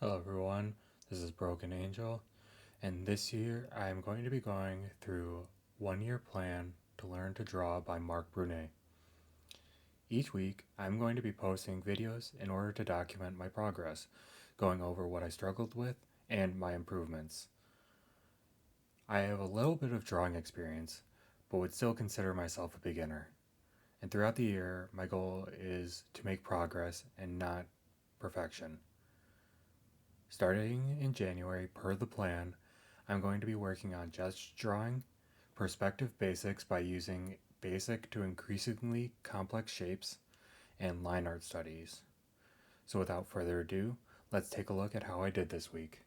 Hello everyone, this is Broken Angel, and this year I am going to be going through 1 year plan to learn to draw by Mark Brunet. Each week I'm going to be posting videos in order to document my progress, going over what I struggled with and my improvements. I have a little bit of drawing experience, but would still consider myself a beginner. And throughout the year, my goal is to make progress and not perfection. Starting in January, per the plan, I'm going to be working on gesture drawing, perspective basics by using basic to increasingly complex shapes, and line art studies. So without further ado, let's take a look at how I did this week.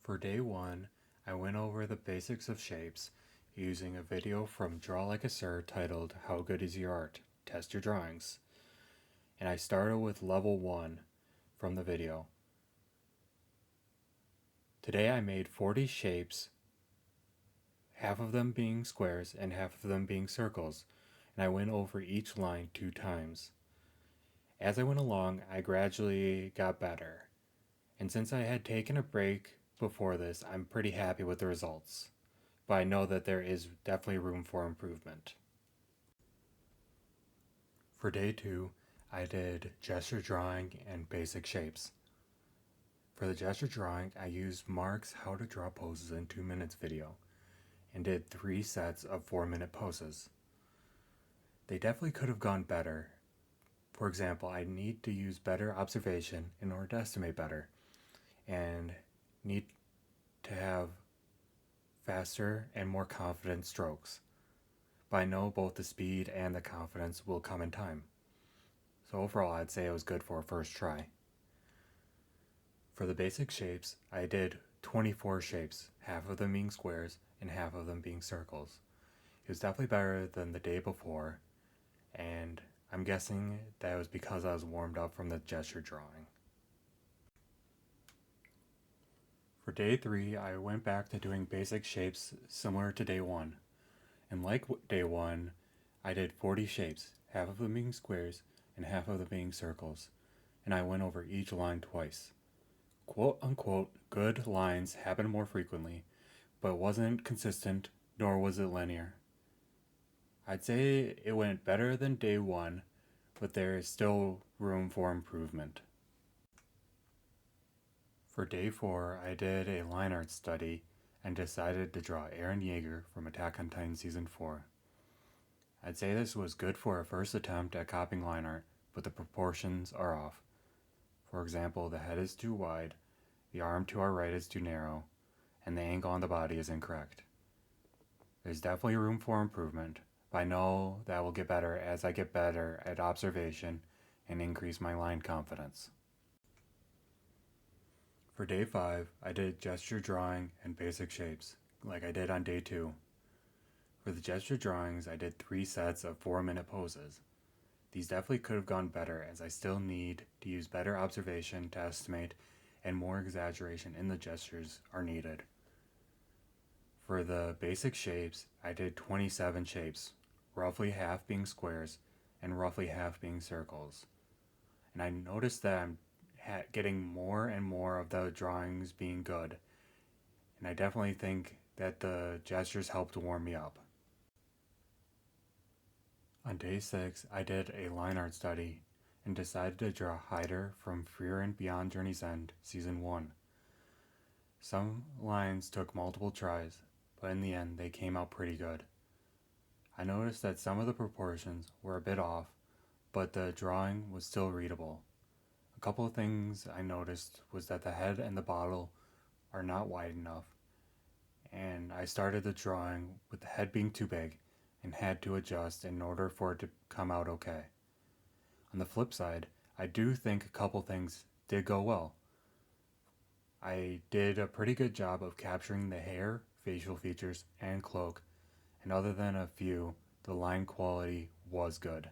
For day one, I went over the basics of shapes using a video from Draw Like a Sir titled How Good Is Your Art? Test Your Drawings. And I started with level 1 from the video. Today I made 40 shapes, half of them being squares and half of them being circles, and I went over each line 2 times. As I went along, I gradually got better, and since I had taken a break before this, I'm pretty happy with the results, but I know that there is definitely room for improvement. For day 2, I did gesture drawing and basic shapes. For the gesture drawing, I used Mark's How to Draw Poses in 2 Minutes video and did 3 sets of 4-minute poses. They definitely could have gone better. For example, I need to use better observation in order to estimate better, and need to have faster and more confident strokes. But I know both the speed and the confidence will come in time. So overall, I'd say it was good for a first try. For the basic shapes, I did 24 shapes, half of them being squares and half of them being circles. It was definitely better than the day before, and I'm guessing that was because I was warmed up from the gesture drawing. For day 3, I went back to doing basic shapes similar to day 1. And like day 1, I did 40 shapes, half of them being squares and half of them being circles, and I went over each line twice. Quote unquote, good lines happen more frequently, but it wasn't consistent, nor was it linear. I'd say it went better than day 1, but there is still room for improvement. For day 4, I did a line art study and decided to draw Eren Yeager from Attack on Titan Season 4. I'd say this was good for a first attempt at copying line art, but the proportions are off. For example, the head is too wide, the arm to our right is too narrow, and the angle on the body is incorrect. There's definitely room for improvement, but I know that will get better as I get better at observation and increase my line confidence. For day 5, I did gesture drawing and basic shapes, like I did on day 2. For the gesture drawings, I did 3 sets of 4-minute poses. These definitely could have gone better, as I still need to use better observation to estimate, and more exaggeration in the gestures are needed. For the basic shapes, I did 27 shapes, roughly half being squares and roughly half being circles. And I noticed that I'm getting more and more of the drawings being good, and I definitely think that the gestures helped warm me up. On day 6, I did a line art study and decided to draw Hyder from Frieren Beyond Journey's End Season 1. Some lines took multiple tries, but in the end they came out pretty good. I noticed that some of the proportions were a bit off, but the drawing was still readable. A couple of things I noticed was that the head and the bottle are not wide enough, and I started the drawing with the head being too big and had to adjust in order for it to come out okay. On the flip side, I do think a couple things did go well. I did a pretty good job of capturing the hair, facial features, and cloak, and other than a few, the line quality was good.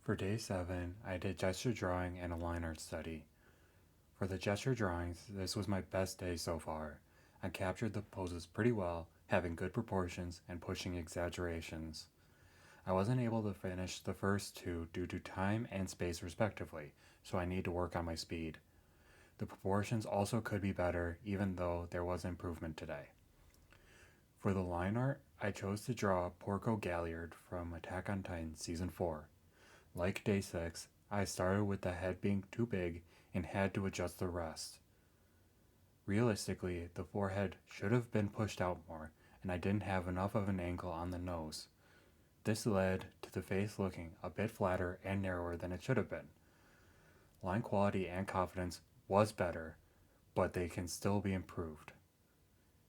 For day 7, I did gesture drawing and a line art study. For the gesture drawings, this was my best day so far. I captured the poses pretty well, having good proportions and pushing exaggerations. I wasn't able to finish the first two due to time and space respectively, so I need to work on my speed. The proportions also could be better, even though there was improvement today. For the line art, I chose to draw Porco Galliard from Attack on Titan Season 4. Like Day 6, I started with the head being too big and had to adjust the rest. Realistically, the forehead should have been pushed out more, and I didn't have enough of an angle on the nose. This led to the face looking a bit flatter and narrower than it should have been. Line quality and confidence was better, but they can still be improved.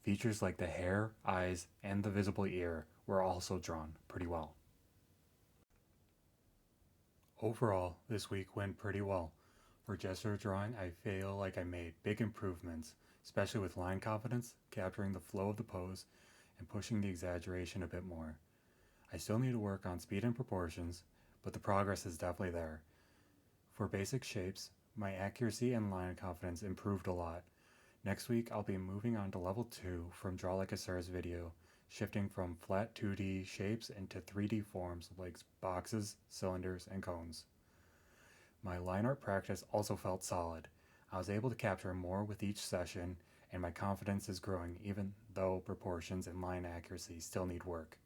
Features like the hair, eyes, and the visible ear were also drawn pretty well. Overall, this week went pretty well. For gesture drawing, I feel like I made big improvements, especially with line confidence, capturing the flow of the pose, and pushing the exaggeration a bit more. I still need to work on speed and proportions, but the progress is definitely there. For basic shapes, my accuracy and line confidence improved a lot. Next week, I'll be moving on to level 2 from Draw Like a Stars video, shifting from flat 2D shapes into 3D forms like boxes, cylinders, and cones. My line art practice also felt solid. I was able to capture more with each session, and my confidence is growing even though proportions and line accuracy still need work.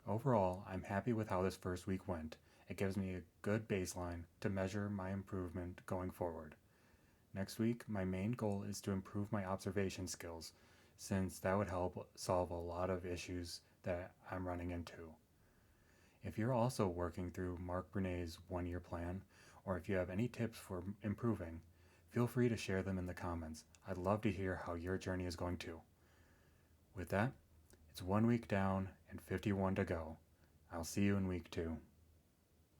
Overall, I'm happy with how this first week went. It gives me a good baseline to measure my improvement going forward. Next week, my main goal is to improve my observation skills, since that would help solve a lot of issues that I'm running into. If you're also working through Mark Brunet's one-year plan, or if you have any tips for improving, feel free to share them in the comments. I'd love to hear how your journey is going too. With that, it's 1 week down and 51 to go. I'll see you in week 2.